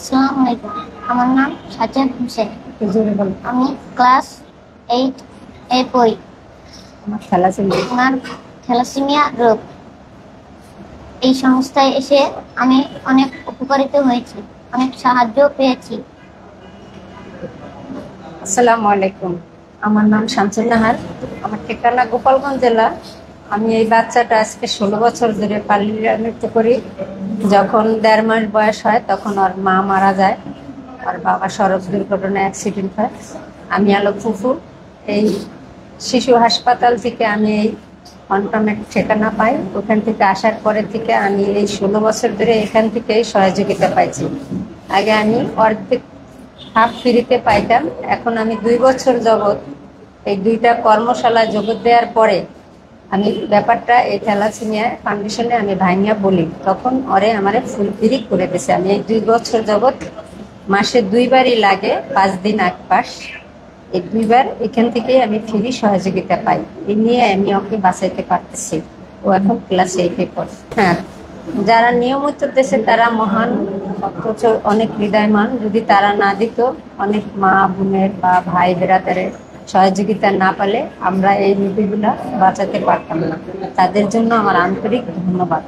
আসসালামু আলাইকুম। আমার নাম সাজ্জাদ হোসেন। আমি ক্লাস 8 এ পড়ি। আমার থ্যালাসেমিয়া রোগ। এই সংস্থায় এসে আমি অনেক উপকারিত হয়েছি, অনেক সাহায্য পেয়েছি। আসসালামু আলাইকুম। আমার নাম শামসুন নাহার। আমার ঠিকানা গোপালগঞ্জ জেলা। আমি এই বাচ্চাটা আজকে 16 বছর ধরে পালিয়ে নৃত্য করি। যখন 1.5 মাস বয়স হয় তখন ওর মা মারা যায়, ওর বাবা সড়ক দুর্ঘটনায় অ্যাক্সিডেন্ট হয়। আমি আলো ফুফু। এই শিশু হাসপাতাল থেকে আমি এই কন্টমের ঠিকানা পাই। ওখান থেকে আসার পরে থেকে আমি এই 16 বছর ধরে এখান থেকেই সহযোগিতা পাইছি। আগে আমি অর্ধেক হাফ ফ্রিতে পাইতাম, এখন আমি 2 বছর যাবৎ এই 2টা কর্মশালা যোগ দেওয়ার পরে আমি ব্যাপারটা এই থ্যালাসেমিয়া ফাউন্ডেশনে আমি ভাইনিয়া বলি, তখন ওরে আমারে ফুল ফ্রি করে দিয়েছে। আমি এই 2 বছর যাবৎ মাসে 2বারই লাগে, 5 দিন 8 পাস, এই 2বার এখান থেকেই আমি ফ্রি সহযোগিতা পাই। এই নিয়ে আমি ওকে বাঁচাইতে পারতেছি। ও এখন ক্লাস 8-এ পড়ে। হ্যাঁ, যারা নিয়মিত দেশে তারা মহান, অথচ অনেক হৃদয়মান। যদি তারা না দিত, অনেক মা বোনের বা ভাই বেরাদারের সহযোগিতা না পেলে আমরা এই রোগীগুলা বাঁচাতে পারতাম না। তাদের জন্য আমার আন্তরিক ধন্যবাদ।